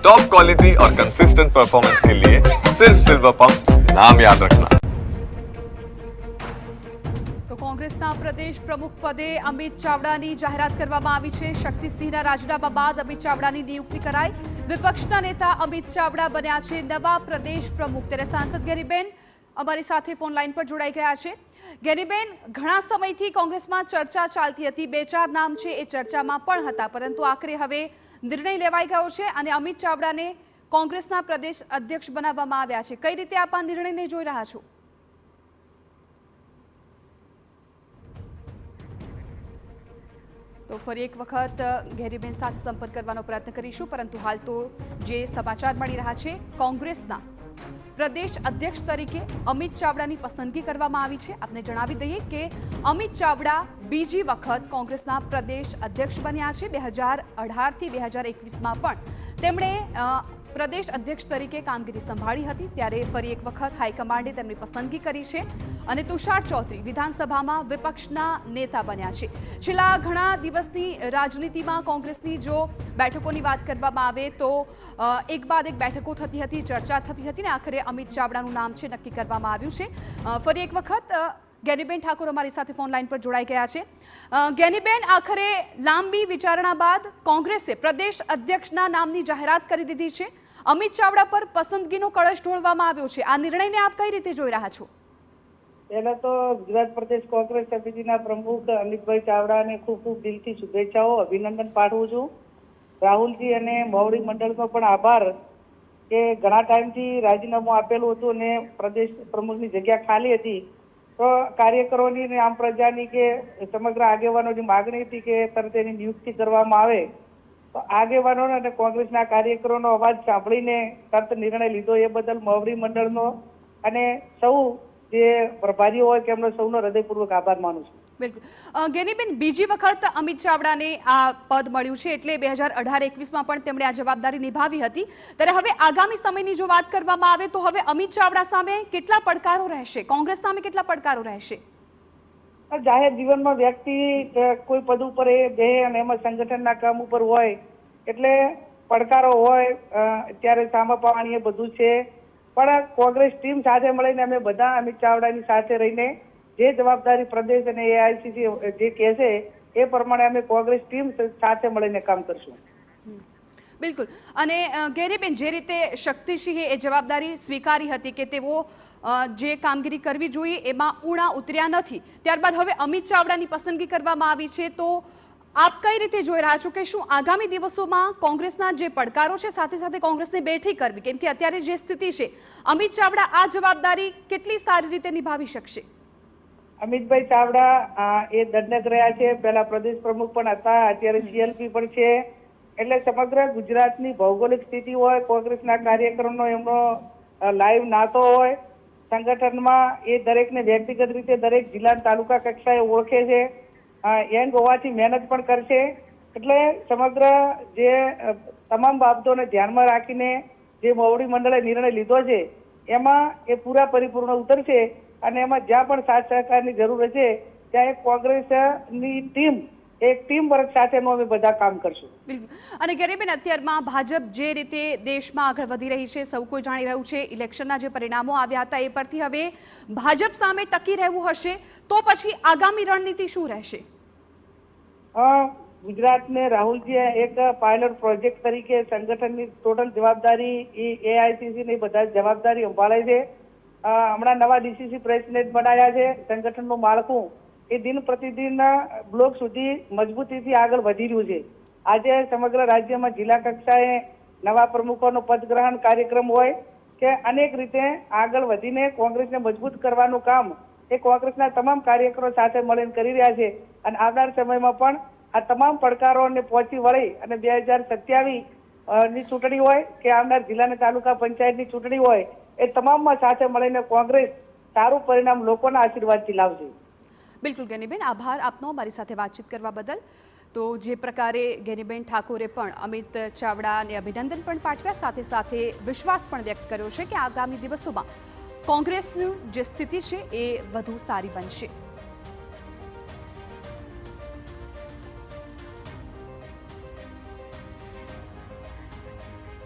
Top quality और consistent performance के लिए सिर्फ सिल्वर पंप नाम याद रखना। તો કોંગ્રેસના પ્રદેશ પ્રમુખ પદે અમિત ચાવડાની જાહેરાત કરવામાં આવી છે। શક્તિસિંહના રાજીનામા બાદ અમિત ચાવડાની નિયુક્તિ કરાઈ। વિપક્ષના નેતા અમિત ચાવડા બન્યા છે નવા પ્રદેશ પ્રમુખ। ત્યારે સાંસદ ગેનીબેન અમારી સાથે ફોન લાઈન પર જોડાઈ ગયા છે। ગેનીબેન, ઘણા સમયથી કોંગ્રેસમાં ચર્ચા ચાલતી હતી, બે ચાર નામ છે એ ચર્ચામાં પણ હતા, પરંતુ આખરે હવે નિર્ણય લેવાઈ ગયો છે અને અમિત ચાવડાને કોંગ્રેસના પ્રદેશ અધ્યક્ષ બનાવવામાં આવ્યા છે। કઈ રીતે આપ આ નિર્ણયને જોઈ રહ્યા છો? તો ફરી એક વખત ગેરીબેન સાથે સંપર્ક કરવાનો પ્રયત્ન કરીશું, પરંતુ હાલ તો જે સમાચાર મળી રહ્યા છે, કોંગ્રેસના પ્રદેશ અધ્યક્ષ તરીકે અમિત ચાવડાની પસંદગી કરવામાં આવી છે। આપને જણાવી દઈએ કે અમિત ચાવડા બીજી વખત કોંગ્રેસના પ્રદેશ અધ્યક્ષ બન્યા છે। 2018થી 2021માં પણ તેમણે પ્રદેશ અધ્યક્ષ તરીકે કામગીરી સંભાળી હતી। ત્યારે ફરી એક વખત હાઈકમાન્ડે તેમની પસંદગી કરી છે અને તુષાર ચૌધરી વિધાનસભામાં વિપક્ષના નેતા બન્યા છે। છેલ્લા ઘણા દિવસની રાજનીતિમાં કોંગ્રેસની જો બેઠકોની વાત કરવામાં આવે તો એક બાદ એક બેઠકો થતી હતી, ચર્ચા થતી હતી ને આખરે અમિત ચાવડાનું નામ છે નક્કી કરવામાં આવ્યું છે। ફરી એક વખત ગેનીબેન ઠાકોર અમારી સાથે ફોન લાઈન પર જોડાઈ ગયા છે। ગેનીબેન, આખરે લાંબી વિચારણા બાદ કોંગ્રેસે પ્રદેશ અધ્યક્ષના નામની જાહેરાત કરી દીધી છે। અમિત ચાવડા પર પસંદગીનો કળશ ઢોળવામાં આવ્યો છે। આ નિર્ણયને આપ કઈ રીતે જોઈ રહ્યા છો? પહેલા તો ગુજરાત પ્રદેશ કોંગ્રેસ સમિતિના પ્રમુખ અમિતભાઈ ચાવડાને ખૂબ ખૂબ દિલથી શુભેચ્છાઓ, અભિનંદન પાઠવું છું। રાહુલજી અને મોવડી મંડળનો પણ આભાર કે ઘણા ટાઈમથી રાજીનામું આપેલું હતું અને પ્રદેશ પ્રમુખની જગ્યા ખાલી હતી, તો કાર્યકરોની અને આમ પ્રજાની કે સમગ્ર આગેવાનોની માગણી હતી કે તરત એની નિયુક્તિ કરવામાં આવે, તો આગેવાનો અને કોંગ્રેસના કાર્યકરોનો અવાજ સાંભળીને તરત નિર્ણય લીધો। એ બદલ મોવડી મંડળનો અને સૌ જે પ્રભારીઓ હોય તેમનો સૌનો હૃદયપૂર્વક આભાર માનું છું। બિલકુલ ગેનીબેન, બીજી વખત અમિત ચાવડાને આ પદ મળ્યું છે, એટલે 2018-21માં પણ તેમણે આ જવાબદારી નિભાવી હતી। ત્યારે હવે આગામી સમયની જો વાત કરવામાં આવે તો હવે અમિત ચાવડા સામે કેટલા પડકારો રહેશે, કોંગ્રેસ સામે કેટલા પડકારો રહેશે? જાહેર જીવનમાં વ્યક્તિ કોઈ પદ ઉપર એ બે અને એમાં સંગઠનના કામ ઉપર હોય એટલે પડકારો હોય, ત્યારે સામા પાણી એ બધું છે, પણ કોંગ્રેસ ટીમ સાથે મળીને અમે બધા અમિત ચાવડાની સાથે રહીને જે જવાબદારી પ્રદેશ અને એઆઈસીસી જે કહેશે એ પ્રમાણે અમે કોંગ્રેસ ટીમ સાથે મળીને કામ કરશું। બિલકુલ। અને ગેરીબેન, જે રીતે શક્તિસિંહે એ જવાબદારી સ્વીકારી હતી કે તેઓ જે કામગીરી કરવી જોઈએ એમાં ઉણા ઉતર્યા નથી, ત્યારબાદ હવે અમિત ચાવડાની પસંદગી કરવામાં આવી છે, તો આપ કઈ રીતે જોઈ રહ્યા છો કે શું આગામી દિવસોમાં કોંગ્રેસના જે પડકારો છે સાથે સાથે કોંગ્રેસને બેઠી કરવી, કેમ કે અત્યારે જે સ્થિતિ છે, અમિત ચાવડા આ જવાબદારી કેટલી સારી રીતે નિભાવી શકશે? અમિતભાઈ ચાવડા એ દંડક રહ્યા છે, પહેલા પ્રદેશ પ્રમુખ પણ હતા, અત્યારે સીએલપી પણ છે, એટલે સમગ્ર ગુજરાતની ભૌગોલિક સ્થિતિ હોય, કોંગ્રેસના કાર્યકરોનો એમનો લાઈવ નાતો હોય, સંગઠનમાં એ દરેકને વ્યક્તિગત રીતે દરેક જિલ્લા તાલુકા કક્ષાએ ઓળખે છે, યંગ હોવાથી મહેનત પણ કરશે, એટલે સમગ્ર જે તમામ બાબતોને ધ્યાનમાં રાખીને જે મોવડી મંડળે નિર્ણય લીધો છે એમાં એ પૂરા પરિપૂર્ણ ઉતરશે અને એમાં જ્યાં પણ સાથ સહકારની જરૂર છે ત્યાં એક કોંગ્રેસની ટીમ એક ટીમ વર્ક સાથેનું અમે બધા કામ કરશું। બિલકુલ। અને ગેરીબેન, અત્યારમાં ભાજપ જે રીતે દેશમાં આગળ વધી રહી છે સૌ કોઈ જાણી રહ્યું છે, ઇલેક્શનના જે પરિણામો આવ્યા હતા એ પરથી હવે ભાજપ સામે ટકી રહેવું હશે, તો પછી આગામી રણનીતિ શું રહેશે? ગુજરાતને રાહુલજીએ એક પાયલોટ પ્રોજેક્ટ તરીકે સંગઠનની ટોટલ જવાબદારી એઆઈસીસી બધા જવાબદારી સંભાળે છે। હમણાં નવા ડીસીસી પ્રેસિડેન્ટ બનાવ્યા છે। સંગઠનનું માળખું એ દિન પ્રતિદિન બ્લોક સુધી મજબૂતીથી આગળ વધી રહ્યું છે। આજે સમગ્ર રાજ્યમાં જિલ્લા કક્ષાએ નવા પ્રમુખોનો પદગ્રહણ કાર્યક્રમ હોય કે અનેક રીતે આગળ વધીને કોંગ્રેસને મજબૂત કરવાનું કામ એ કોંગ્રેસના તમામ કાર્યકરો સાથે મળીને કરી રહ્યા છે અને આવનાર સમયમાં પણ આ તમામ પડકારોને પહોંચી વળી અને 2027ની ચૂંટણી હોય કે આવનાર જિલ્લા અને તાલુકા પંચાયતની ચૂંટણી હોય, એ તમામમાં સાથે મળીને કોંગ્રેસ સારું પરિણામ લોકોના આશીર્વાદથી લાવશે। બિલકુલ ગેનીબેન, આભાર આપનો અમારી સાથે વાતચીત કરવા બદલ। તો જે પ્રકારે ગેનીબેન ઠાકોરે પણ અમિત ચાવડાને અભિનંદન પણ પાઠવ્યા, સાથે સાથે વિશ્વાસ પણ વ્યક્ત કર્યો છે કે આગામી દિવસોમાં કોંગ્રેસની જે સ્થિતિ છે એ વધુ સારી બનશે।